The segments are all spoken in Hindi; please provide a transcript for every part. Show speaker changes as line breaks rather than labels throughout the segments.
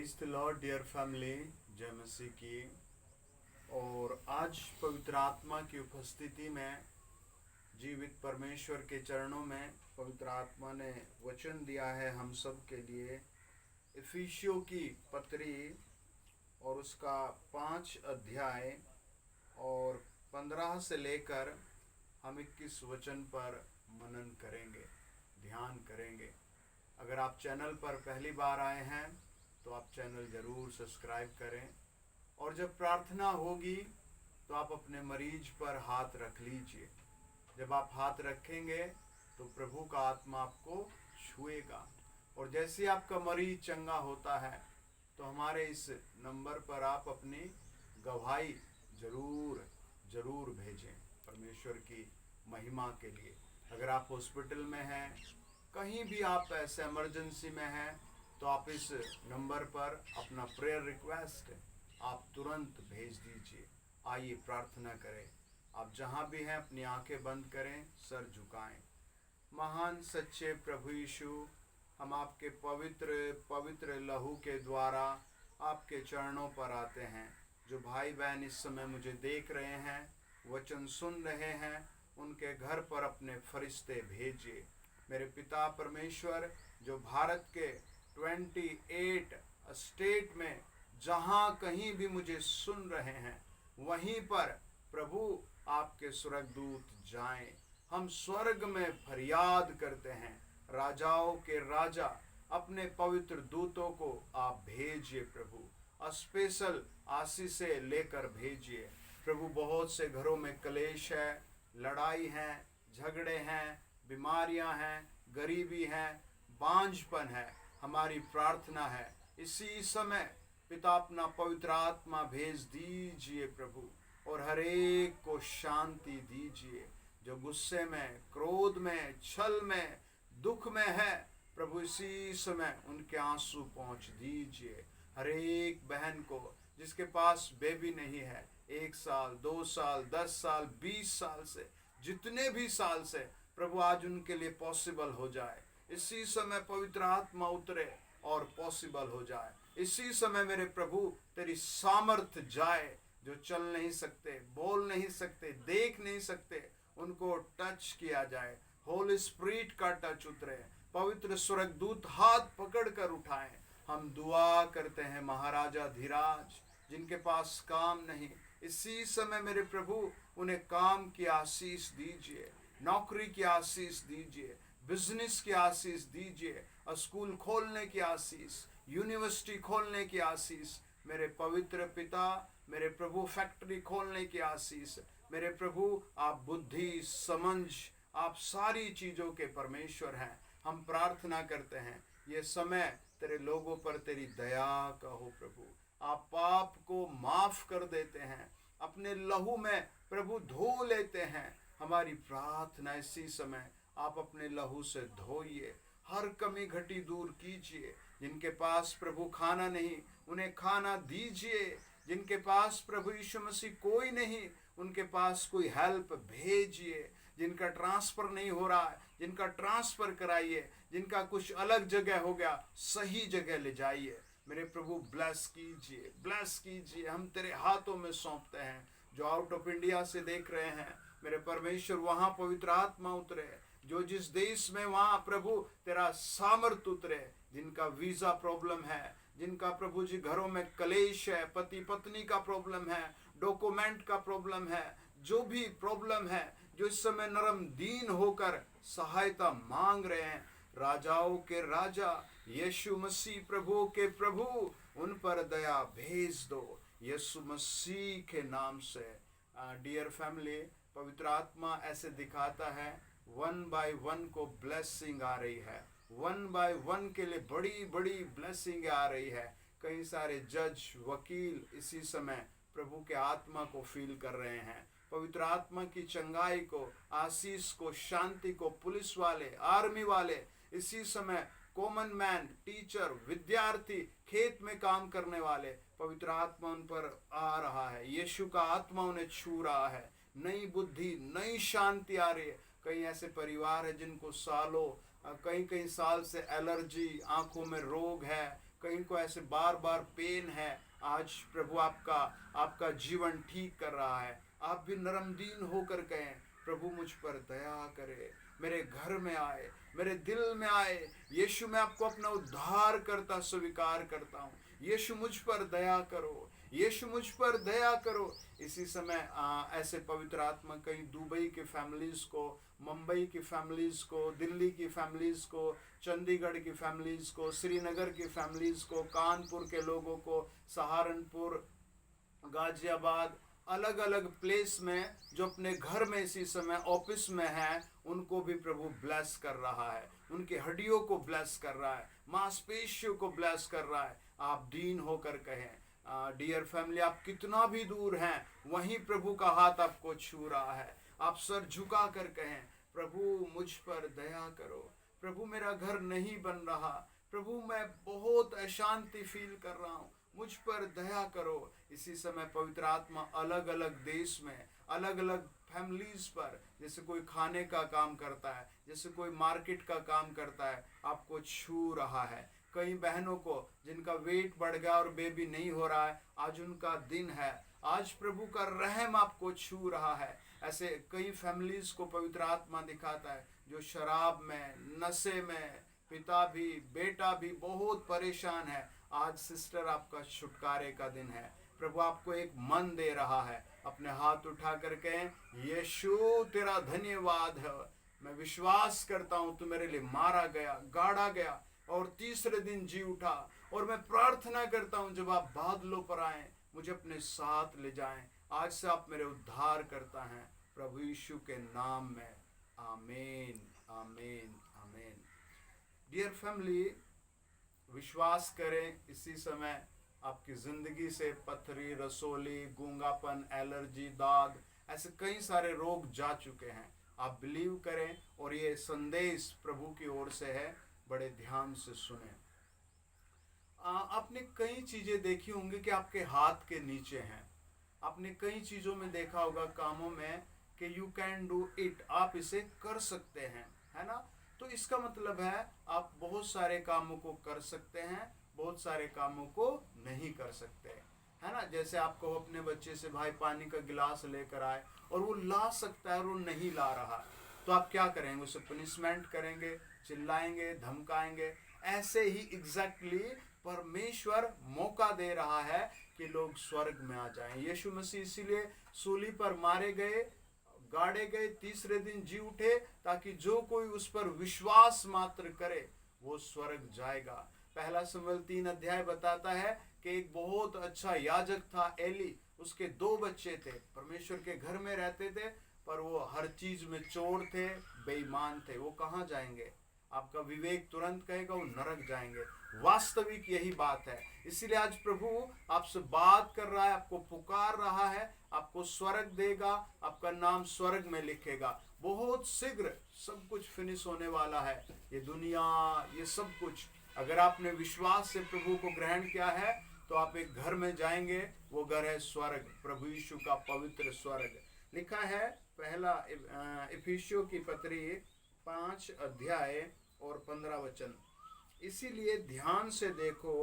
Praise the Lord dear family, जय मसीह की। और आज पवित्र आत्मा की उपस्थिति में जीवित परमेश्वर के चरणों में पवित्र आत्मा ने वचन दिया है हम सब के लिए। इफिसियों की पत्री और उसका 5 अध्याय और 15 से लेकर हम 21 वचन पर मनन करेंगे, ध्यान करेंगे। अगर आप चैनल पर पहली बार आए हैं तो आप चैनल ज़रूर सब्सक्राइब करें, और जब प्रार्थना होगी तो आप अपने मरीज पर हाथ रख लीजिए। जब आप हाथ रखेंगे तो प्रभु का आत्मा आपको छुएगा, और जैसे आपका मरीज चंगा होता है तो हमारे इस नंबर पर आप अपनी गवाही ज़रूर भेजें परमेश्वर की महिमा के लिए। अगर आप हॉस्पिटल में हैं, कहीं भी आप ऐसे इमरजेंसी में हैं, तो आप इस नंबर पर अपना प्रेयर रिक्वेस्ट आप तुरंत भेज दीजिए। आइए प्रार्थना करें। आप जहाँ भी हैं अपनी आंखें बंद करें, सर झुकाएं। महान सच्चे प्रभु यीशु, हम आपके पवित्र लहू के द्वारा आपके चरणों पर आते हैं। जो भाई बहन इस समय मुझे देख रहे हैं, वचन सुन रहे हैं, उनके घर पर अपने फरिश्ते भेजिए। मेरे पिता परमेश्वर, जो भारत के 28 स्टेट में जहाँ कहीं भी मुझे सुन रहे हैं, वहीं पर प्रभु आपके स्वर्गदूत जाएं। हम स्वर्ग में फरियाद करते हैं, राजाओं के राजा अपने पवित्र दूतों को आप भेजिए प्रभु। स्पेशल आशीषें लेकर भेजिए प्रभु। बहुत से घरों में कलेश है, लड़ाई है, झगड़े हैं, बीमारियां हैं, गरीबी है, बांझपन है। हमारी प्रार्थना है इसी समय पिता अपना पवित्र आत्मा भेज दीजिए प्रभु, और हर एक को शांति दीजिए। जो गुस्से में, क्रोध में, छल में, दुख में है प्रभु, इसी समय उनके आंसू पहुँच दीजिए। हर एक बहन को जिसके पास बेबी नहीं है, 1 साल, 2 साल, 10 साल, 20 साल से, जितने भी साल से प्रभु, आज उनके लिए पॉसिबल हो जाए। इसी समय पवित्र आत्मा उतरे और पॉसिबल हो जाए। इसी समय मेरे प्रभु तेरी सामर्थ जाए। जो चल नहीं सकते, बोल नहीं सकते, देख नहीं सकते, उनको टच किया जाए। होली स्पिरिट का टच उतरे। पवित्र स्वर्गदूत हाथ पकड़ कर उठाएं। हम दुआ करते हैं महाराजा धीराज, जिनके पास काम नहीं, इसी समय मेरे प्रभु उन्हें काम की आशीष दीजिए, नौकरी की आशीष दीजिए, बिजनेस की आशीष दीजिए, स्कूल खोलने की आशीष, यूनिवर्सिटी खोलने की आशीष। मेरे पवित्र पिता, मेरे प्रभु फैक्ट्री खोलने की आशीष। मेरे प्रभु आप बुद्धि, समझ, आप सारी चीज़ों के परमेश्वर हैं। हम प्रार्थना करते हैं ये समय तेरे लोगों पर तेरी दया का हो प्रभु। आप पाप को माफ कर देते हैं, अपने लहू में प्रभु धो लेते हैं। हमारी प्रार्थना इसी समय आप अपने लहू से धोइए, हर कमी घटी दूर कीजिए। जिनके पास प्रभु खाना नहीं, उन्हें खाना दीजिए। जिनके पास प्रभु यीशु मसीह कोई नहीं, उनके पास कोई हेल्प भेजिए। जिनका ट्रांसफ़र नहीं हो रहा है, जिनका ट्रांसफ़र कराइए। जिनका कुछ अलग जगह हो गया, सही जगह ले जाइए। मेरे प्रभु ब्लेस कीजिए, ब्लेस कीजिए। हम तेरे हाथों में सौंपते हैं। जो आउट ऑफ इंडिया से देख रहे हैं मेरे परमेश्वर, वहाँ पवित्र आत्मा उतरे। जो जिस देश में, वहाँ प्रभु तेरा सामर्थ उतरे। जिनका वीज़ा प्रॉब्लम है, जिनका प्रभु जी घरों में कलेश है, पति पत्नी का प्रॉब्लम है, डॉक्यूमेंट का प्रॉब्लम है, जो भी प्रॉब्लम है, जो इस समय नरम दीन होकर सहायता मांग रहे हैं, राजाओं के राजा यीशु मसीह प्रभु के प्रभु, उन पर दया भेज दो यीशु मसीह के नाम से। डियर फैमिली, पवित्र आत्मा ऐसे दिखाता है 1 by 1 को ब्लेसिंग आ रही है। 1 by 1 के लिए बड़ी बड़ी ब्लेसिंग आ रही है। कई सारे जज, वकील इसी समय प्रभु के आत्मा को फील कर रहे हैं। पवित्र आत्मा की चंगाई को, आशीष को, शांति को। पुलिस वाले, आर्मी वाले, इसी समय कॉमन मैन, टीचर, विद्यार्थी, खेत में काम करने वाले, पवित्र आत्मा उन पर आ रहा है। यीशु का आत्मा उन्हें छू रहा है। नई बुद्धि, नई शांति आ रही है। कई ऐसे परिवार है जिनको सालों, कई साल से एलर्जी, आंखों में रोग है, कहीं को ऐसे बार बार पेन है, आज प्रभु आपका जीवन ठीक कर रहा है। आप भी नरम दीन होकर कहें, प्रभु मुझ पर दया करे, मेरे घर में आए, मेरे दिल में आए। यीशु मैं आपको अपना उद्धार करता स्वीकार करता हूँ। यीशु मुझ पर दया करो, यीशु मुझ पर दया करो। इसी समय ऐसे पवित्र आत्मा कहीं दुबई की फैमिलीज को, मुंबई की फैमिलीज को, दिल्ली की फैमिलीज को, चंडीगढ़ की फैमिलीज को, श्रीनगर की फैमिलीज को, कानपुर के लोगों को, सहारनपुर, गाजियाबाद, अलग अलग प्लेस में जो अपने घर में इसी समय ऑफिस में है, उनको भी प्रभु ब्लेस कर रहा है। उनकी हड्डियों को ब्लेस कर रहा है, मांसपेशियों को ब्लेस कर रहा है। आप दीन होकर कहें, डियर फैमिली, आप कितना भी दूर हैं, वहीं प्रभु का हाथ आपको छू रहा है। आप सर झुका कर कहें, प्रभु मुझ पर दया करो, प्रभु मेरा घर नहीं बन रहा, प्रभु मैं बहुत अशांति फील कर रहा हूँ, मुझ पर दया करो। इसी समय पवित्र आत्मा अलग अलग देश में, अलग अलग फैमिलीज पर, जैसे कोई खाने का काम करता है, जैसे कोई मार्केट का काम करता है, आपको छू रहा है। कई बहनों को जिनका वेट बढ़ गया और बेबी नहीं हो रहा है, आज उनका दिन है, आज प्रभु का रहम आपको छू रहा है। ऐसे कई फैमिलीज को पवित्र आत्मा दिखाता है जो शराब में, नशे में, पिता भी बेटा भी बहुत परेशान है। आज सिस्टर आपका छुटकारे का दिन है। प्रभु आपको एक मन दे रहा है। अपने हाथ उठा कर कहें, यीशु तेरा धन्यवाद है, मैं विश्वास करता हूँ तू मेरे लिए मारा गया, गाड़ा गया और तीसरे दिन जी उठा। और मैं प्रार्थना करता हूँ जब आप बादलों पर आए, मुझे अपने साथ ले जाएं। आज से आप मेरे उद्धार करता हैं, प्रभु यीशु के नाम में, आमीन, आमीन, आमीन। डियर फैमिली, विश्वास करें, इसी समय आपकी जिंदगी से पथरी, रसोली, गूंगापन, एलर्जी, दाद, ऐसे कई सारे रोग जा चुके हैं। आप बिलीव करें और ये संदेश प्रभु की ओर से है, बड़े ध्यान से सुने। आपने कई चीजें देखी होंगी कि आपके हाथ के नीचे हैं। आपने कई चीजों में देखा होगा, कामों में, कि यू कैन डू इट, आप इसे कर सकते हैं, है ना। तो इसका मतलब है आप बहुत सारे कामों को कर सकते हैं, बहुत सारे कामों को नहीं कर सकते, है ना। जैसे आपको अपने बच्चे से, भाई पानी का गिलास लेकर आए, और वो ला सकता है और वो नहीं ला रहा, तो आप क्या करेंगे? उसे पनिशमेंट करेंगे, चिल्लाएंगे, धमकाएंगे। ऐसे ही एग्जैक्टली परमेश्वर मौका दे रहा है कि लोग स्वर्ग में आ जाएं। यीशु मसीह इसीलिए सूली पर मारे गए, गाड़े गए, तीसरे दिन जी उठे, ताकि जो कोई उस पर विश्वास मात्र करे वो स्वर्ग जाएगा। पहला शमूएल 3 अध्याय बताता है कि एक बहुत अच्छा याजक था एली, उसके 2 बच्चे थे, परमेश्वर के घर में रहते थे, पर वो हर चीज में चोर थे, बेईमान थे। वो कहाँ जाएंगे? आपका विवेक तुरंत कहेगा वो नरक जाएंगे। वास्तविक यही बात है। इसीलिए आज प्रभु आपसे बात कर रहा है, आपको पुकार रहा है, आपको स्वर्ग देगा, आपका नाम स्वर्ग में लिखेगा। बहुत शीघ्र सब कुछ फिनिश होने वाला है। ये दुनिया, ये सब कुछ, अगर आपने विश्वास से प्रभु को ग्रहण किया है तो आप एक घर में जाएंगे, वो घर है स्वर्ग, प्रभु यीशु का पवित्र स्वर्ग। लिखा है पहला इफिसियों की पत्री 5 अध्याय और 15 वचन, इसीलिए ध्यान से देखो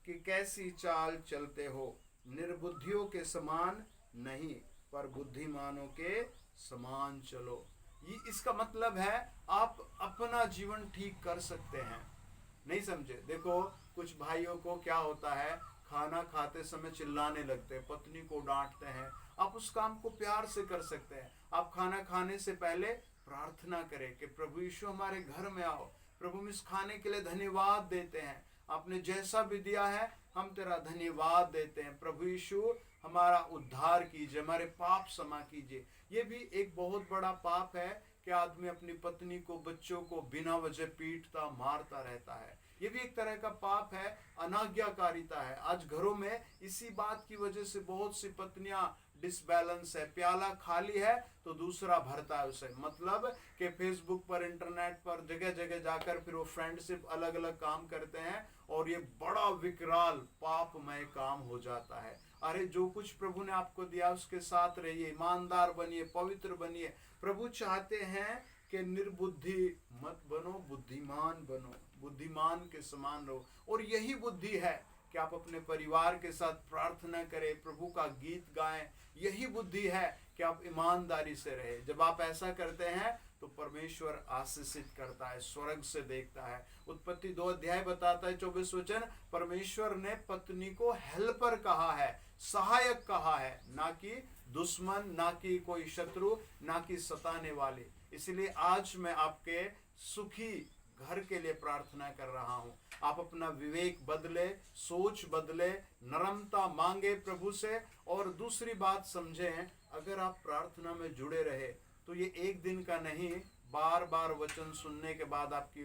कि कैसी चाल चलते हो, निर्बुद्धियों के समान नहीं, पर बुद्धिमानों के समान चलो। ये इसका मतलब है आप अपना जीवन ठीक कर सकते हैं। नहीं समझे? देखो कुछ भाइयों को क्या होता है, खाना खाते समय चिल्लाने लगते हैं, पत्नी को डांटते हैं। आप उस काम को प्यार से कर सकते हैं। आप खाना खाने से पहले प्रार्थना करें कि प्रभु यीशु हमारे घर में आओ, प्रभु हम इस खाने के लिए धन्यवाद देते हैं, आपने जैसा भी दिया है हम तेरा धन्यवाद देते हैं। प्रभु यीशु हमारा उद्धार कीजिए, हमारे पाप क्षमा कीजिए। ये भी एक बहुत बड़ा पाप है कि आदमी अपनी पत्नी को, बच्चों को बिना वजह पीटता, मारता रहता है। ये भी एक तरह का पाप है, अनाज्ञाकारिता है। आज घरों में इसी बात की वजह से बहुत सी पत्नियां डिसबैलेंस है। प्याला खाली है तो दूसरा भरता है उसे, मतलब कि फेसबुक पर, इंटरनेट पर, जगह जगह जाकर फिर वो फ्रेंडशिप अलग अलग काम करते हैं, और ये बड़ा विकराल पापमय काम हो जाता है। अरे जो कुछ प्रभु ने आपको दिया उसके साथ रहिए, ईमानदार बनिए, पवित्र बनिए। प्रभु चाहते हैं कि निर्बुद्धि मत बनो, बुद्धिमान बनो। बुद्धिमान के समान रहो। और यही बुद्धि है कि आप अपने परिवार के साथ प्रार्थना करें, प्रभु का गीत गाएं। यही बुद्धि है कि आप ईमानदारी से रहे। जब आप ऐसा करते हैं तो परमेश्वर आशीषित करता है, स्वर्ग से देखता है। उत्पत्ति 2 अध्याय बताता है 24 वचन, परमेश्वर ने पत्नी को हेल्पर कहा है, सहायक कहा है, ना कि दुश्मन, ना कि कोई शत्रु, ना कि सताने वाले। इसलिए आज मैं आपके सुखी घर के लिए प्रार्थना कर रहा हूं। आप अपना विवेक बदले, सोच बदले, नरमता मांगे प्रभु से। और दूसरी बात समझें, अगर आप प्रार्थना में जुड़े रहे तो ये एक दिन का नहीं, बार बार वचन सुनने के बाद आपकी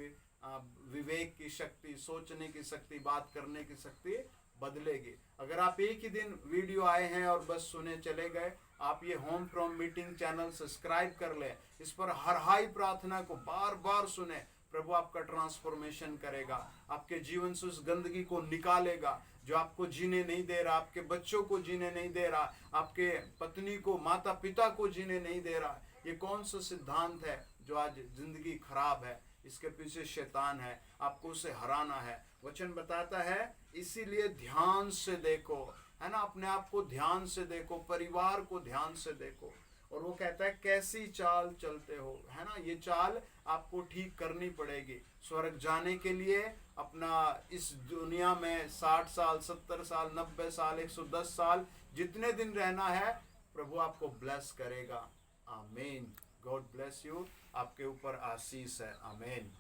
विवेक की शक्ति, सोचने की शक्ति, बात करने की शक्ति बदलेगी। अगर आप एक ही दिन वीडियो आए हैं और बस सुने चले गए, आप ये home from meeting channel subscribe कर लें, इस पर हर हाई प्रार्थना को बार बार सुने। प्रभु आपका ट्रांसफॉर्मेशन करेगा, आपके जीवन से उस गंदगी को निकालेगा जो आपको जीने नहीं दे रहा, आपके बच्चों को जीने नहीं दे रहा, आपके पत्नी को, माता पिता को जीने नहीं दे रहा। ये कौन सा सिद्धांत है जो आज जिंदगी खराब है? इसके पीछे शैतान है, आपको उसे हराना है। वचन बताता है इसीलिए ध्यान से देखो, है ना, अपने आप को ध्यान से देखो, परिवार को ध्यान से देखो। और वो कहता है कैसी चाल चलते हो, है ना, ये चाल आपको ठीक करनी पड़ेगी स्वर्ग जाने के लिए। अपना इस दुनिया में 60 साल, 70 साल, 90 साल, 110 साल, जितने दिन रहना है, प्रभु आपको ब्लेस करेगा। आमीन। God bless you. आपके ऊपर आशीष है। आमीन।